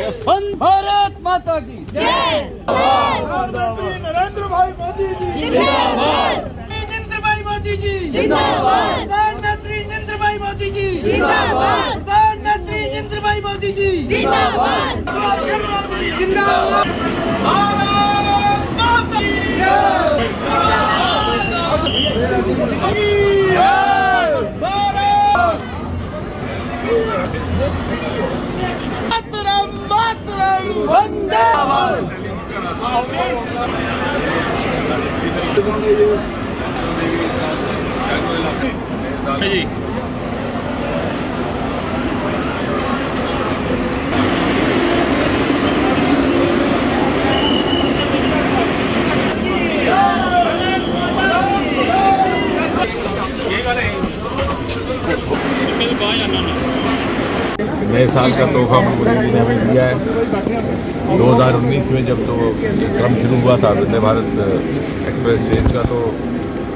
भारत माता की जय। प्रधानमंत्री नरेंद्र भाई मोदी जी जिंदाबाद। नरेंद्र भाई मोदी जी जिंदाबाद। प्रधानमंत्री नरेंद्र भाई मोदी जी जिंदाबाद। प्रधानमंत्री नरेंद्र भाई मोदी जी जिंदाबाद। जिंदाबाद। भारत माता की जय। मातरम मातरम वंदे जी। नए साल का तोहफा मोदी जी ने हमें दिया है। 2019 में जब तो ये क्रम शुरू हुआ था वंदे भारत एक्सप्रेस ट्रेन का, तो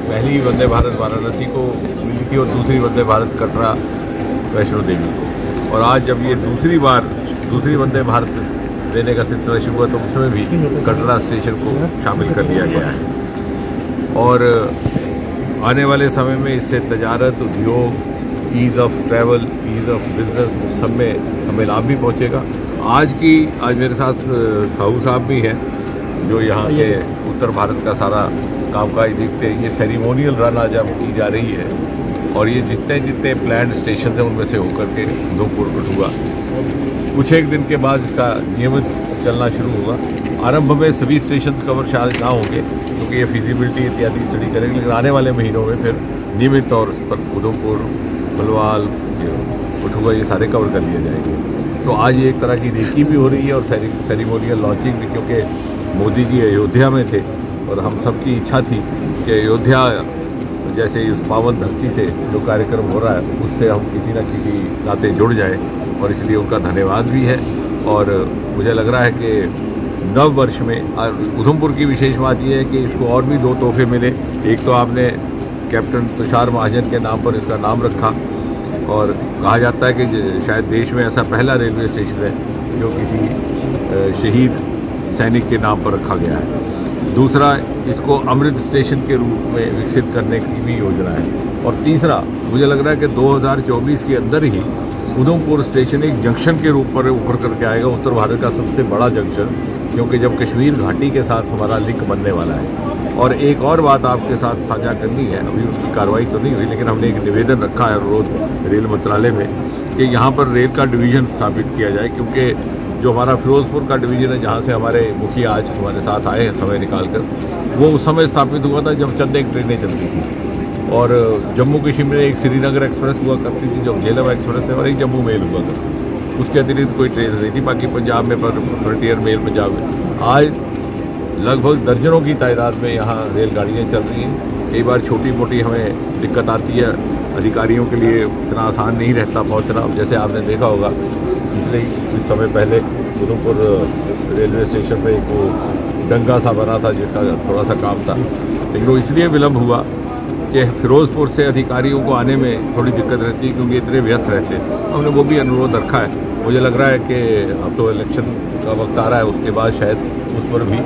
पहली वंदे भारत वाराणसी को मिली थी और दूसरी वंदे भारत कटरा वैष्णो देवी को। और आज जब ये दूसरी वंदे भारत देने का सिलसिला शुरू हुआ तो उसमें भी कटरा स्टेशन को शामिल कर लिया गया है। और आने वाले समय में इससे तजारत, उद्योग, ease of travel, ease of business, सब में हमें लाभ भी पहुंचेगा। आज मेरे साथ साहू साहब भी हैं जो यहाँ के उत्तर भारत का सारा कामकाज देखते हैं। ये सेरिमोनियल रन आज अब की जा रही है और ये जितने प्लान्ड स्टेशन हैं उनमें से होकर के उधमपुर कठुआ कुछ एक दिन के बाद इसका नियमित चलना शुरू होगा। आरंभ में सभी स्टेशन कवर शायद ना होंगे क्योंकि ये फिजिबिलिटी इत्यादि स्टडी करेंगे, लेकिन आने वाले महीनों में फिर नियमित तौर पर उधमपुर, भलवाल, कठुआ ये सारे कवर कर लिए जाएंगे। तो आज ये एक तरह की रेकी भी हो रही है और सेरिमोनियल लॉन्चिंग भी, क्योंकि मोदी जी अयोध्या में थे और हम सबकी इच्छा थी कि अयोध्या जैसे इस पावन धरती से जो कार्यक्रम हो रहा है उससे हम किसी न किसी नाते जुड़ जाएं, और इसलिए उनका धन्यवाद भी है। और मुझे लग रहा है कि नव वर्ष में उधमपुर की विशेष बात यह है कि इसको और भी 2 तोहफे मिले। एक तो आपने कैप्टन तुषार महाजन के नाम पर इसका नाम रखा और कहा जाता है कि शायद देश में ऐसा पहला रेलवे स्टेशन है जो किसी शहीद सैनिक के नाम पर रखा गया है। दूसरा, इसको अमृत स्टेशन के रूप में विकसित करने की भी योजना है। और तीसरा, मुझे लग रहा है कि 2024 के अंदर ही उधमपुर स्टेशन एक जंक्शन के रूप पर उभर करके आएगा, उत्तर भारत का सबसे बड़ा जंक्शन, क्योंकि जब कश्मीर घाटी के साथ हमारा लिंक बनने वाला है। और एक और बात आपके साथ साझा करनी है, अभी उसकी कार्रवाई तो नहीं हुई, लेकिन हमने एक निवेदन रखा है अनुरोध रेल मंत्रालय में कि यहाँ पर रेल का डिवीज़न स्थापित किया जाए, क्योंकि जो हमारा फिरोजपुर का डिवीज़न है जहाँ से हमारे मुखिया आज हमारे साथ आए हैं समय निकाल कर, वो उस समय स्थापित हुआ था जब चंद एक ट्रेनें चलती थी और जम्मू कश्मीर में एक श्रीनगर एक्सप्रेस हुआ करती थी जो झेलम एक्सप्रेस है, और एक जम्मू मेल हुआ करती। उसके अतिरिक्त कोई ट्रेन नहीं थी। बाकी पंजाब में पर फ्रंटियर मेल पंजाब में आज लगभग दर्जनों की तादाद में यहाँ रेलगाड़ियाँ चल रही हैं। कई बार छोटी मोटी हमें दिक्कत आती है, अधिकारियों के लिए इतना आसान नहीं रहता पहुँचना। जैसे आपने देखा होगा पिछले कुछ समय पहले उधमपुर रेलवे स्टेशन पे एक वो डंगा सा बना था जिसका थोड़ा सा काम था, लेकिन वो इसलिए विलम्ब हुआ कि फिरोजपुर से अधिकारियों को आने में थोड़ी दिक्कत रहती है क्योंकि इतने व्यस्त रहते हैं। हमने वो भी अनुरोध रखा है। मुझे लग रहा है कि अब तो इलेक्शन का वक्त आ रहा है, उसके बाद शायद उस पर भी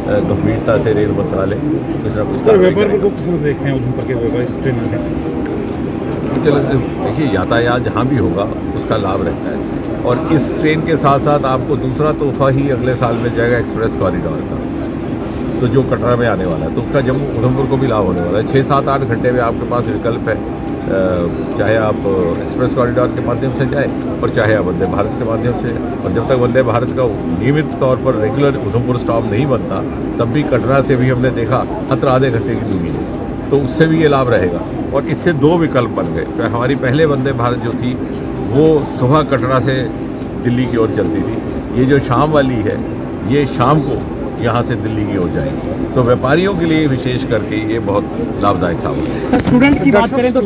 गंभीरता से रेल मंत्रालय कुछ ना कुछ। व्यापार को किस तरह से देखते हैं उधमपुर के व्यापार इस ट्रेन में? मुझे लगता है देखिए यातायात जहाँ भी होगा उसका लाभ रहता है, और इस ट्रेन के साथ साथ आपको दूसरा तोहफा ही अगले साल मिल जाएगा एक्सप्रेस कॉरिडोर का, तो जो कटरा में आने वाला है, तो उसका जम्मू उधमपुर को भी लाभ होने वाला है। 6-7-8 घंटे में आपके पास विकल्प है, चाहे आप एक्सप्रेस कॉरिडोर के माध्यम से जाए और चाहे आप वंदे भारत के माध्यम से। और जब तक वंदे भारत का नियमित तौर पर रेगुलर उधमपुर स्टॉप नहीं बनता तब भी कटरा से भी हमने देखा मात्र आधे घंटे की दूरी है, तो उससे भी ये लाभ रहेगा। और इससे 2 विकल्प बन गए। तो हमारी पहले वंदे भारत जो थी वो सुबह कटरा से दिल्ली की ओर चलती थी, ये जो शाम वाली है ये शाम को यहाँ से दिल्ली की ओर जाएगी। तो व्यापारियों के लिए विशेष करके ये बहुत लाभदायक साबित है। स्टूडेंट की बात करें तो